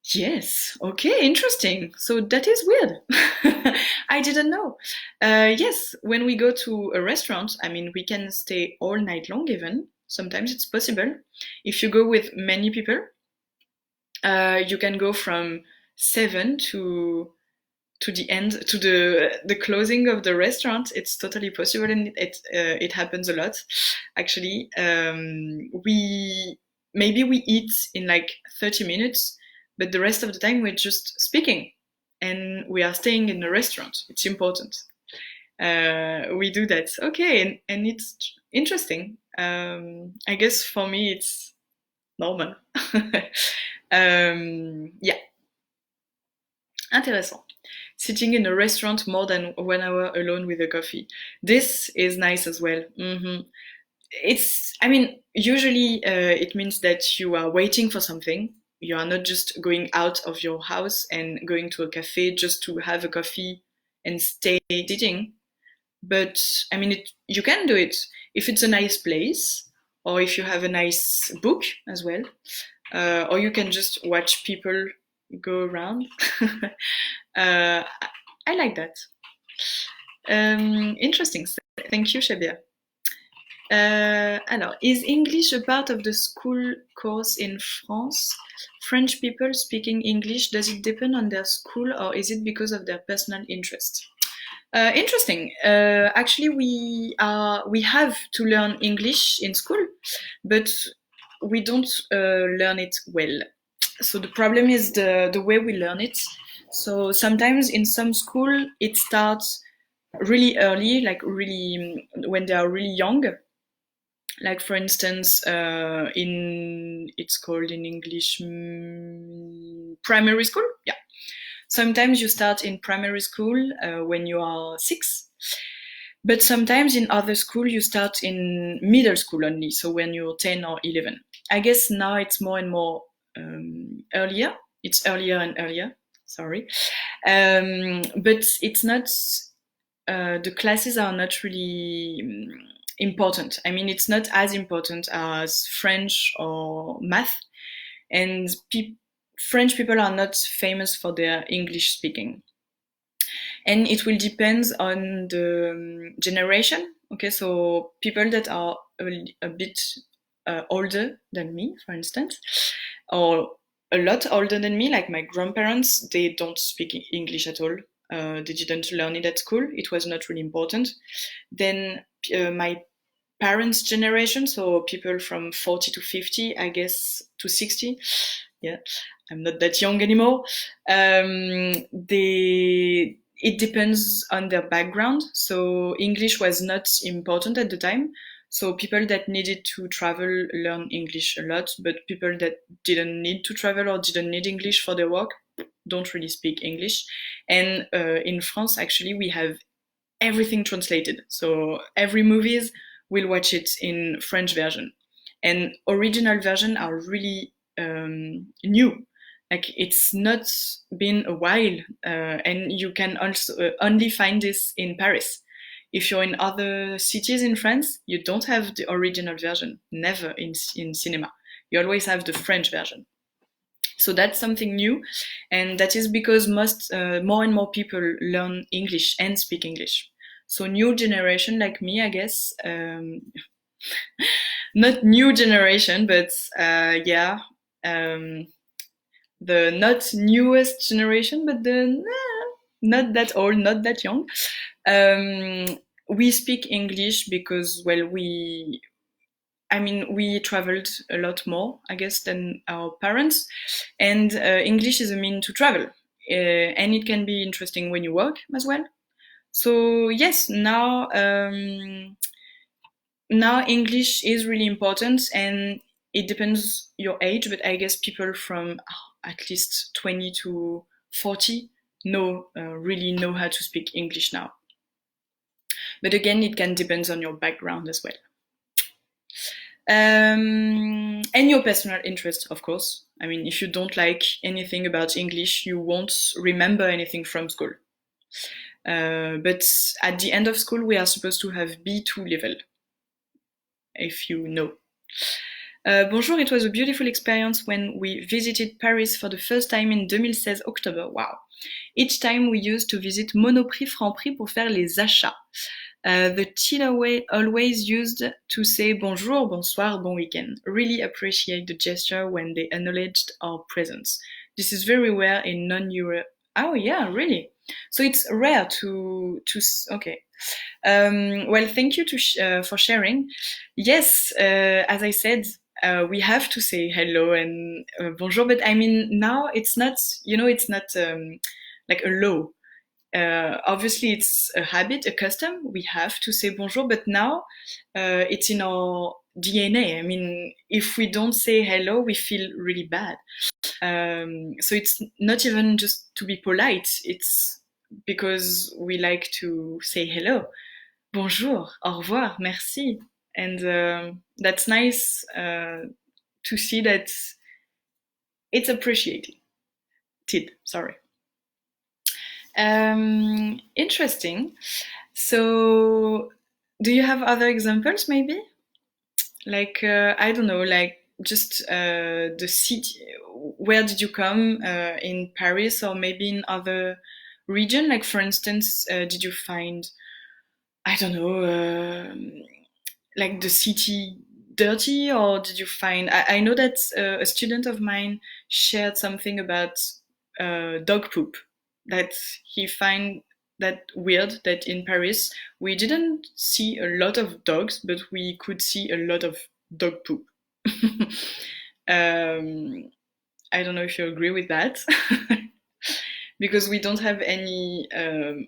Yes, okay, interesting. So that is weird. I didn't know. Yes, when we go to a restaurant, I mean, we can stay all night long even. Sometimes it's possible. If you go with many people, you can go from 7 to the end, to the closing of the restaurant. It's totally possible, and it happens a lot, actually. Maybe we eat in like 30 minutes, but the rest of the time we're just speaking, and we are staying in the restaurant. It's important. We do that. Okay, and it's interesting. I guess for me it's normal. Yeah. Intéressant. Sitting in a restaurant more than 1 hour alone with a coffee. This is nice as well. I mean, usually it means that you are waiting for something. You are not just going out of your house and going to a cafe just to have a coffee and stay sitting. But I mean, you can do it if it's a nice place, or if you have a nice book as well, or you can just watch people go around. I like that. Interesting. Thank you, Shabia. Alors, is English a part of the school course in France? French people speaking English, does it depend on their school or is it because of their personal interest? Interesting. Actually, we have to learn English in school, but we don't learn it well. So the problem is the way we learn it. So sometimes in some school it starts really early, like really when they are really young. Like for instance, it's called in English primary school. Yeah. Sometimes you start in primary school when you are 6, but sometimes in other school you start in middle school only. So when you're 10 or 11. I guess now it's more and more earlier. It's earlier and earlier. Sorry, but it's not. The classes are not really important. I mean, it's not as important as French or math, and French people are not famous for their English speaking. And it will depend on the generation. Okay, so people that are a bit older than me, for instance, or a lot older than me, like my grandparents, they don't speak English at all. They didn't learn it at school. It was not really important. Then my parents' generation, so people from 40 to 50, I guess, to 60. Yeah, I'm not that young anymore. It depends on their background. So English was not important at the time. So people that needed to travel learn English a lot, but people that didn't need to travel or didn't need English for their work don't really speak English. And in France, actually, we have everything translated. So every movies, we'll watch it in French version. And original version are really new. Like it's not been a while, and you can also only find this in Paris. If you're in other cities in France, you don't have the original version, never in cinema. You always have the French version. So that's something new, and that is because more and more people learn English and speak English. So new generation like me, I guess, not new generation, but yeah, the not newest generation, but the not that old, not that young. We speak English because, well, we traveled a lot more, I guess, than our parents. And English is a mean to travel. And it can be interesting when you work as well. So yes, now English is really important. And it depends your age, but I guess people from at least 20 to 40 really know how to speak English now. But again, it can depend on your background as well. And your personal interest, of course. I mean, if you don't like anything about English, you won't remember anything from school. But at the end of school, we are supposed to have B2 level, if you know. Bonjour, it was a beautiful experience when we visited Paris for the first time in 2016 October. Wow. Each time we used to visit Monoprix, Franprix pour faire les achats. The teller always used to say bonjour, bonsoir, bon weekend. Really appreciate the gesture when they acknowledged our presence. This is very rare in non-Euro. Oh yeah, really? So it's rare to okay. Well, thank you for sharing. Yes, as I said, we have to say hello and bonjour, but I mean now it's not, it's not like a law. Obviously, it's a habit, a custom. We have to say bonjour, but now it's in our DNA. I mean, if we don't say hello, we feel really bad. So it's not even just to be polite. It's because we like to say hello, bonjour, au revoir, merci, and that's nice to see that it's appreciated. Sorry. Interesting. So, do you have other examples, maybe? Like, I don't know, like just the city. Where did you come in Paris, or maybe in other region? Like, for instance, did you find, I don't know, like the city dirty, or did you find? I know that a student of mine shared something about dog poop, that he find that weird that in Paris we didn't see a lot of dogs, but we could see a lot of dog poop. I don't know if you agree with that, because we don't have any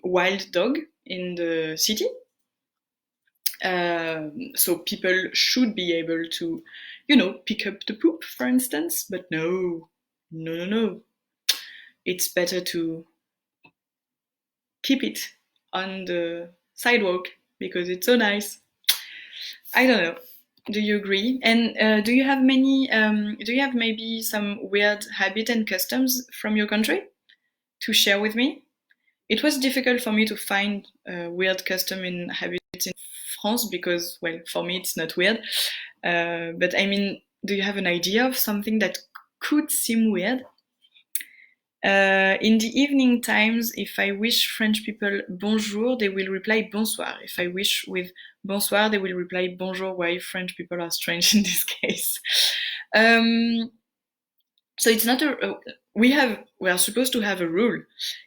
wild dog in the city. So people should be able to, pick up the poop, for instance, but no. It's better to keep it on the sidewalk because it's so nice. I don't know. Do you agree? And do you have maybe some weird habit and customs from your country to share with me? It was difficult for me to find weird custom and habits in France because, well, for me it's not weird. But I mean, do you have an idea of something that could seem weird? In the evening times, if I wish French people bonjour, they will reply bonsoir. If I wish with bonsoir, they will reply bonjour. Why French people are strange in this case. So it's not we are supposed to have a rule,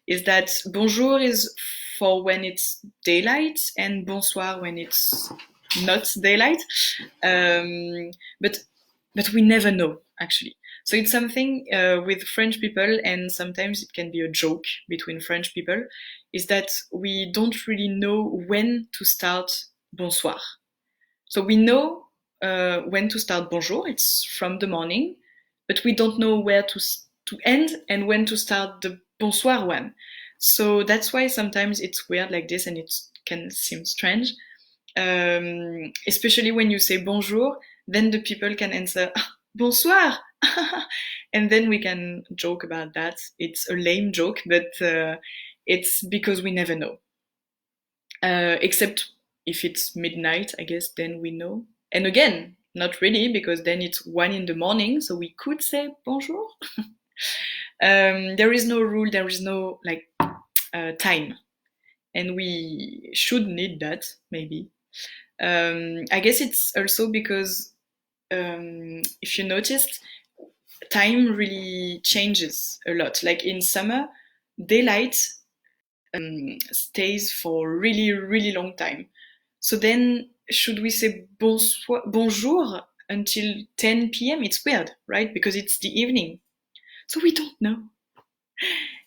is that bonjour is for when it's daylight and bonsoir when it's not daylight. But we never know, actually. So it's something with French people, and sometimes it can be a joke between French people, is that we don't really know when to start bonsoir. So we know when to start bonjour, it's from the morning, but we don't know where to end and when to start the bonsoir one. So that's why sometimes it's weird like this and it can seem strange. Especially when you say bonjour, then the people can answer bonsoir. And then we can joke about that. It's a lame joke, but it's because we never know. Except if it's midnight, I guess, then we know. And again, not really, because then it's 1 a.m, so we could say bonjour. There is no rule, there is no time, and we should need that, maybe. I guess it's also because if you noticed, time really changes a lot. Like in summer, daylight stays for a really, really long time. So then, should we say bonjour until 10 p.m? It's weird, right? Because it's the evening. So we don't know.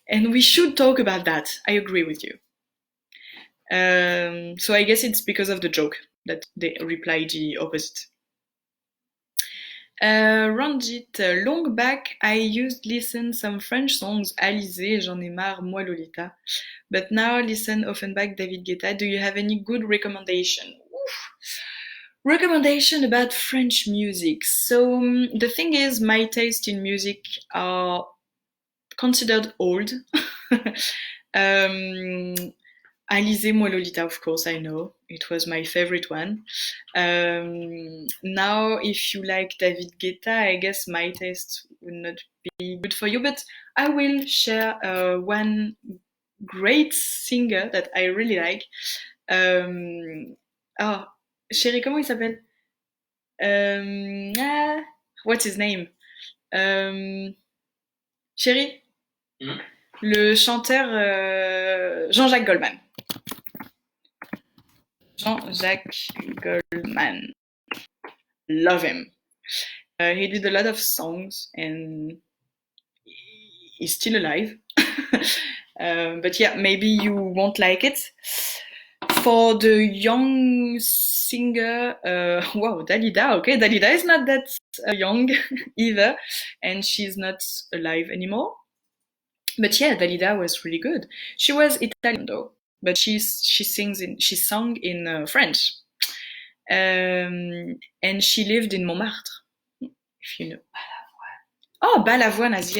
And we should talk about that. I agree with you. So I guess it's because of the joke that they reply the opposite. Ranjit, long back, I used listen some French songs, Alizé, j'en ai marre, moi Lolita. But now listen Offenbach, David Guetta. Do you have any good recommendation? Oof. Recommendation about French music. So the thing is, my taste in music are considered old. Alizé, moi Lolita, of course, I know. It was my favorite one. Now, if you like David Guetta, I guess my taste would not be good for you, but I will share one great singer that I really like. Oh, chérie, comment il s'appelle? What's his name? Chérie? Le chanteur Jean-Jacques Goldman. Jean-Jacques Goldman. Love him. He did a lot of songs and he's still alive. But yeah, maybe you won't like it. For the young singer, wow, Dalida, okay, Dalida is not that young either, and she's not alive anymore. But yeah, Dalida was really good. She was Italian though, but she sung in French, and she lived in Montmartre, if you know. Oh, Balavoine as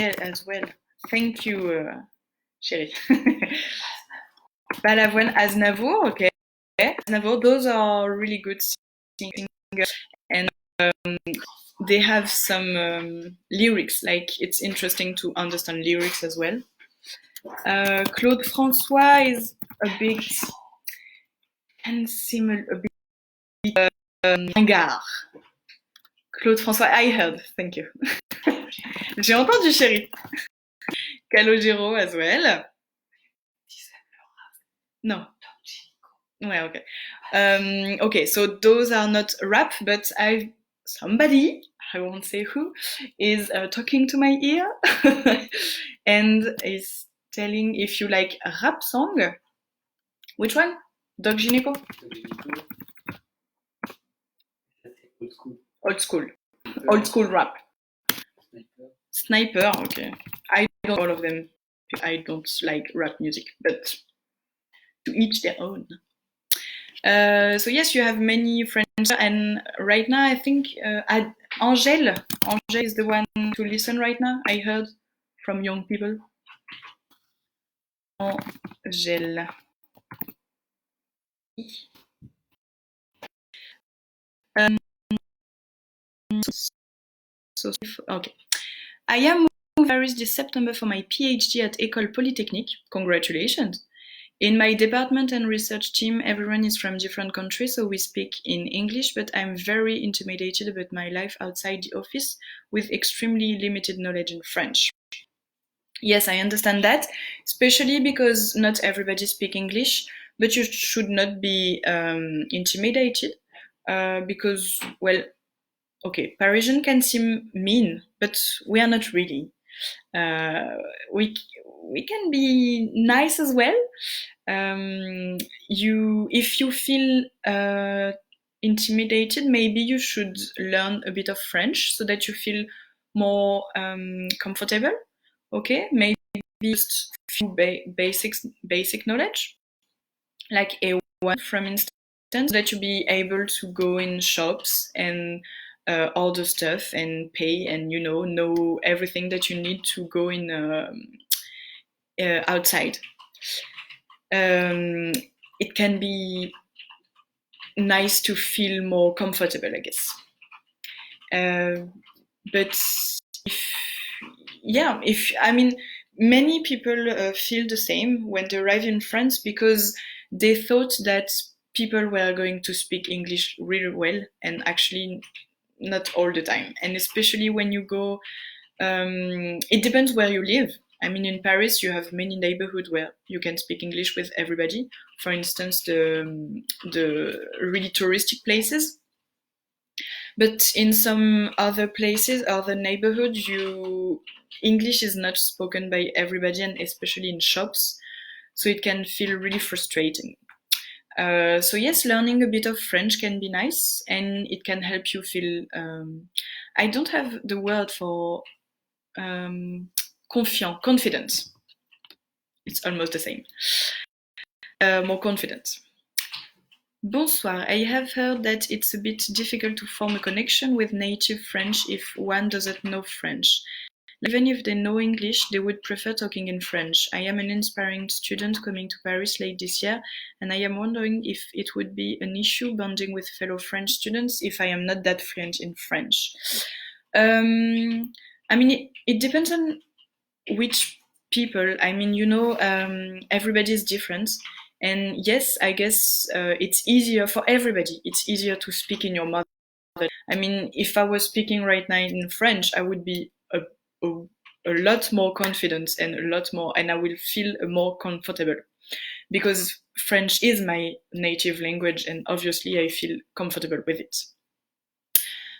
well. Thank you, chérie. Balavoine, Aznavour, okay. Aznavour, those are really good singers, and they have some lyrics. Like it's interesting to understand lyrics as well. Claude François is a bit ringard. Claude François, I heard. Thank you. J'ai entendu, chérie. Calogero as well. No. Ouais, okay. Okay, so those are not rap, but somebody, I won't say who, is talking to my ear and is telling if you like a rap song. Which one? Doc Gineco? Old school. Old school rap. Sniper, okay. I don't know all of them. I don't like rap music, but to each their own. So yes, you have many friends, and right now I think Angèle is the one to listen right now. I heard from young people. Angèle. So okay, I am moving to Paris this September for my PhD at École Polytechnique. Congratulations! In my department and research team, everyone is from different countries, so we speak in English, but I'm very intimidated about my life outside the office with extremely limited knowledge in French. Yes, I understand that, especially because not everybody speaks English, but you should not be intimidated because, well, okay, Parisian can seem mean, but we are not really. We can be nice as well. If you feel intimidated, maybe you should learn a bit of French so that you feel more comfortable. Okay, maybe just a few basic knowledge, like A1, for instance, so that you be able to go in shops and order stuff and pay, and know everything that you need to go in outside. It can be nice to feel more comfortable, I guess. But many people feel the same when they arrive in France because they thought that people were going to speak English really well, and actually not all the time. And especially when you go, it depends where you live. I mean, in Paris, you have many neighborhoods where you can speak English with everybody. For instance, the really touristic places. But in some other places, other neighborhoods, English is not spoken by everybody, and especially in shops. So it can feel really frustrating. So yes, learning a bit of French can be nice, and it can help you feel. I don't have the word for confident. It's almost the same. More confident. Bonsoir. I have heard that it's a bit difficult to form a connection with native French if one doesn't know French. Even if they know English, they would prefer talking in French. I am an inspiring student coming to Paris late this year, and I am wondering if it would be an issue bonding with fellow French students if I am not that fluent in French. I mean, it depends on which people. I mean, everybody is different. And yes, I guess it's easier for everybody. It's easier to speak in your mother. I mean, if I was speaking right now in French, I would be a, a lot more confident and and I will feel more comfortable because French is my native language and obviously I feel comfortable with it.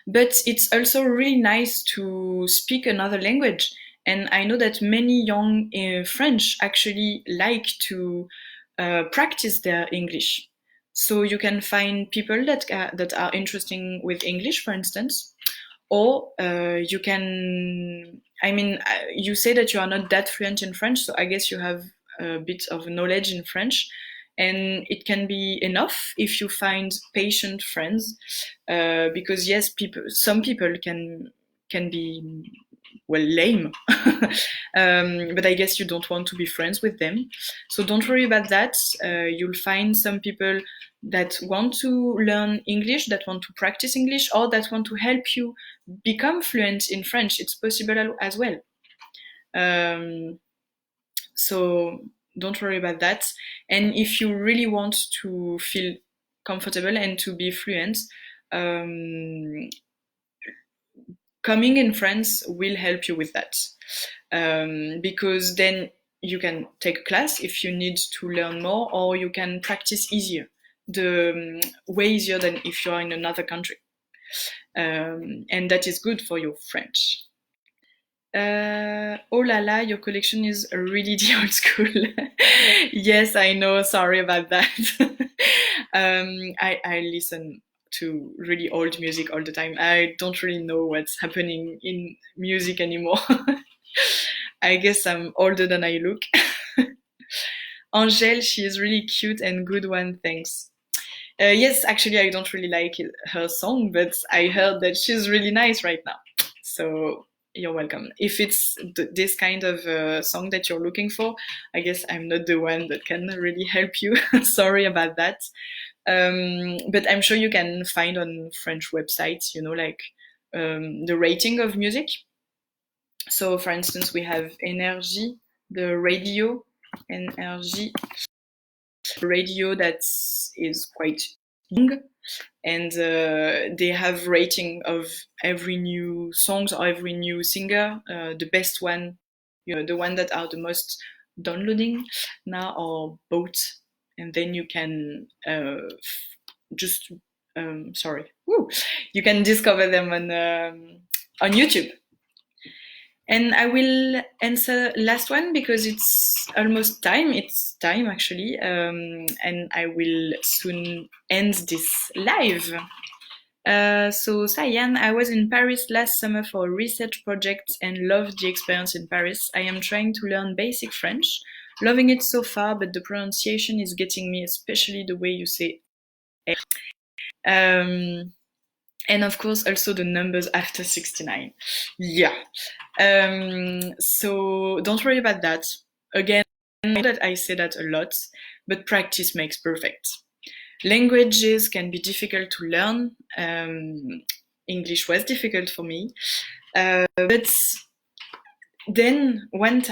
But it's also really nice to speak another language. And I know that many young French actually like to practice their English. So you can find people that are interesting with English, for instance, or you can. I mean, you say that you are not that fluent in French, so I guess you have a bit of knowledge in French, and it can be enough if you find patient friends, because yes, some people can be well lame, but I guess you don't want to be friends with them, so don't worry about that. You'll find some people that want to learn English, that want to practice English, or that want to help you become fluent in French. It's possible as well. So don't worry about that. And if you really want to feel comfortable and to be fluent, coming in France will help you with that. Because then you can take a class if you need to learn more, or you can practice easier, way easier than if you're in another country. And that is good for your French. Oh la la, your collection is really the old school. Yes, I know. Sorry about that. I listen to really old music all the time. I don't really know what's happening in music anymore. I guess I'm older than I look. Angèle, she is really cute and good one, thanks. Yes, actually, I don't really like her song, but I heard that she's really nice right now. So you're welcome. If it's this kind of song that you're looking for, I guess I'm not the one that can really help you. Sorry about that. But I'm sure you can find on French websites, like the rating of music. So, for instance, we have Énergie, the radio, Énergie, radio that is quite young, and they have rating of every new songs or every new singer. The best one, the one that are the most downloading now are bought, and then you can just you can discover them on YouTube. And I will answer last one because it's almost time. It's time actually, and I will soon end this live. So Sayan, I was in Paris last summer for a research project and loved the experience in Paris. I am trying to learn basic French, loving it so far, but the pronunciation is getting me, especially the way you say. And of course, also the numbers after 69. Yeah. So don't worry about that. Again, I know that I say that a lot, but practice makes perfect. Languages can be difficult to learn. English was difficult for me. But then one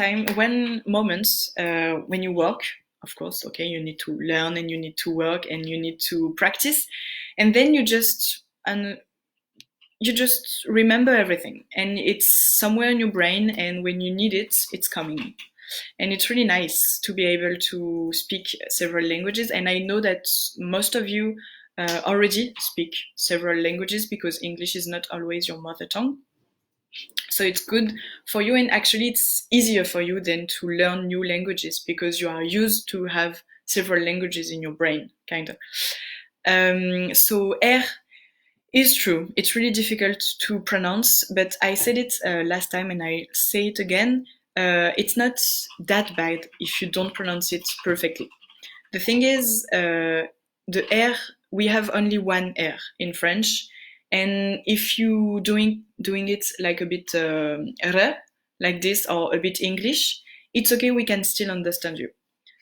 moment, when you work, of course, okay, you need to learn and you need to work and you need to practice. And then you just remember everything, and it's somewhere in your brain, and when you need it, it's coming. And it's really nice to be able to speak several languages, and I know that most of you already speak several languages because English is not always your mother tongue. So it's good for you, and actually it's easier for you than to learn new languages because you are used to have several languages in your brain, kind of. So R is true. It's really difficult to pronounce, but I said it last time and I say it again. It's not that bad if you don't pronounce it perfectly. The thing is, the R, we have only one R in French, and if you doing it like a bit R, like this, or a bit English, it's okay. We can still understand you.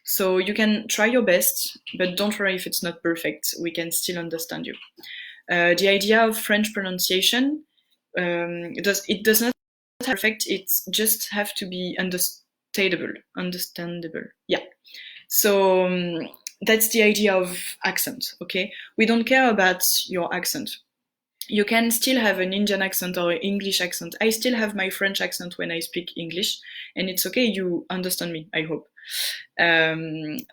So you can try your best, but don't worry if it's not perfect. We can still understand you. The idea of French pronunciation, it does not have perfect. It just have to be understandable. Yeah. So that's the idea of accent. Okay, we don't care about your accent. You can still have an Indian accent or an English accent. I still have my French accent when I speak English, and it's okay. You understand me, I hope.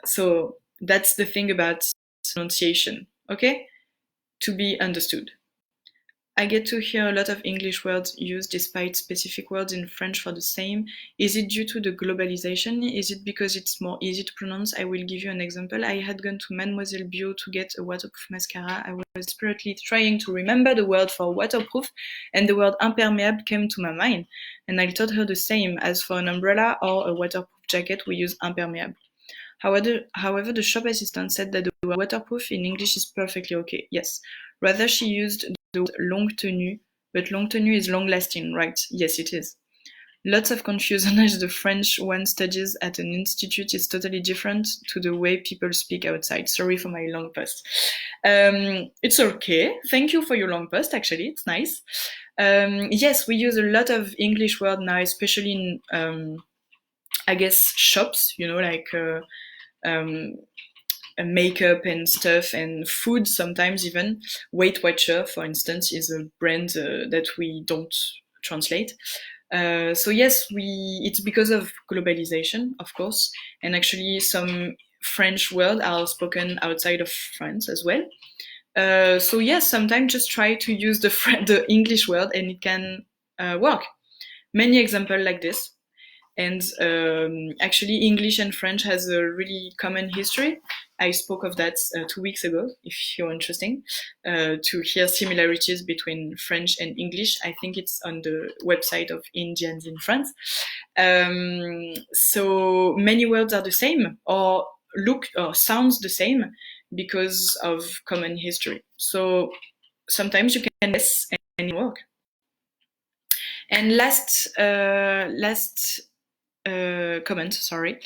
So that's the thing about pronunciation. Okay, to be understood. I get to hear a lot of English words used despite specific words in French for the same. Is it due to the globalization? Is it because it's more easy to pronounce? I will give you an example. I had gone to Mademoiselle Bio to get a waterproof mascara. I was desperately trying to remember the word for waterproof, and the word imperméable came to my mind. And I told her the same. As for an umbrella or a waterproof jacket, we use imperméable. However, the shop assistant said that the word waterproof in English is perfectly okay. Yes. Rather, she used the word longue tenue, but longue tenue is long lasting, right? Yes, it is. Lots of confusion as the French one studies at an institute is totally different to the way people speak outside. Sorry for my long post. It's okay. Thank you for your long post, actually. It's nice. Yes, we use a lot of English word now, especially in, I guess, shops, like makeup and stuff, and food sometimes even. Weight Watcher, for instance, is a brand that we don't translate. So yes, it's because of globalization, of course, and actually some French words are spoken outside of France as well. So yes, sometimes just try to use the English word and it can work. Many examples like this. And actually, English and French has a really common history. I spoke of that 2 weeks ago, if you're interested to hear similarities between French and English. I think it's on the website of Indians in France. So many words are the same or look or sounds the same because of common history. So sometimes you can guess and work. And last comment, sorry.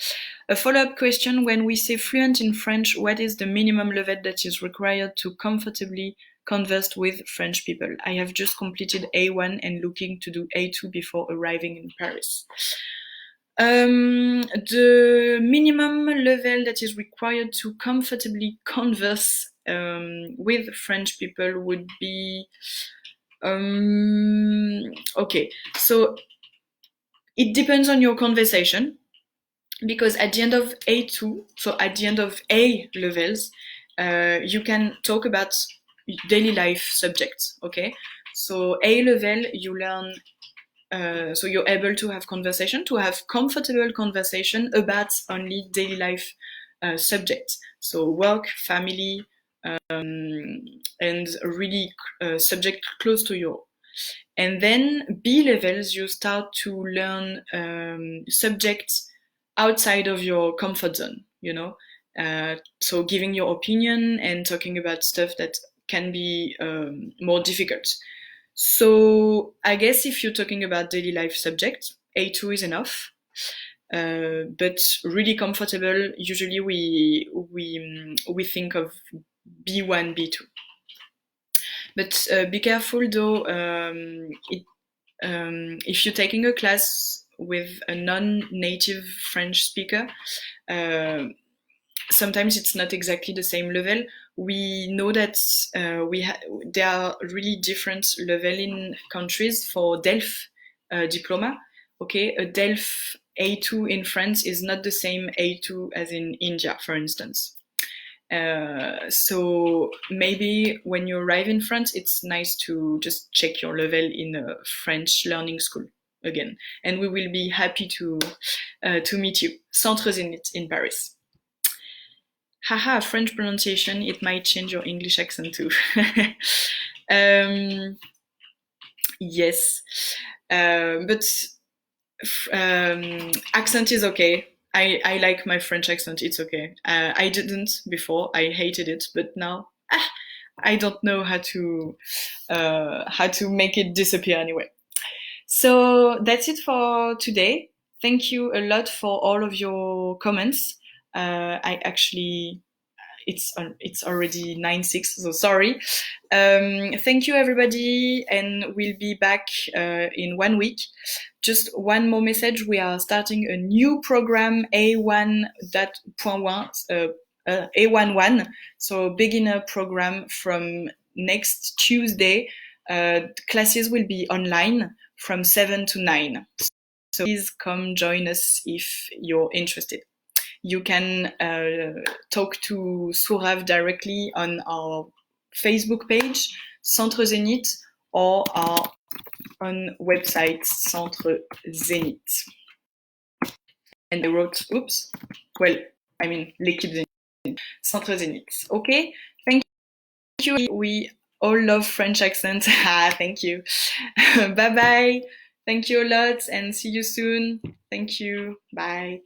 A follow-up question: when we say fluent in French, what is the minimum level that is required to comfortably converse with French people? I have just completed A1 and looking to do A2 before arriving in Paris. The minimum level that is required to comfortably converse with French people would be okay, so it depends on your conversation, because at the end of A2, so at the end of A levels, you can talk about daily life subjects, okay? So A level, you learn, so you're able to have comfortable conversation about only daily life subjects. So work, family, and really subject close to you. And then B levels, you start to learn subjects outside of your comfort zone, so giving your opinion and talking about stuff that can be more difficult. So I guess if you're talking about daily life subjects, A2 is enough. But really comfortable, usually we think of B1, B2. But be careful though, if you're taking a class with a non-native French speaker, sometimes it's not exactly the same level. We know that there are really different level in countries for DELF diploma. Okay, a DELF A2 in France is not the same A2 as in India, for instance. So maybe when you arrive in France, it's nice to just check your level in a French learning school again, and we will be happy to meet you. Centre Zenith in Paris. Haha, French pronunciation, it might change your English accent too. Yes, but accent is okay. I like my French accent, it's okay. I didn't before, I hated it, but now I don't know how to make it disappear anyway. So that's it for today. Thank you a lot for all of your comments. I actually it's already 9:06, so sorry. Thank you everybody, and we'll be back in 1 week. Just one more message: we are starting a new program, A1.1, A11, so beginner program from next Tuesday. Classes will be online from 7 to 9. So please come join us if you're interested. You can talk to Sourav directly on our Facebook page, Centre Zenith, or our on website, Centre Zenith. And I wrote, l'équipe Zenith, Centre Zenith. Okay, thank you. We all love French accent. Thank you. Bye bye. Thank you a lot and see you soon. Thank you. Bye.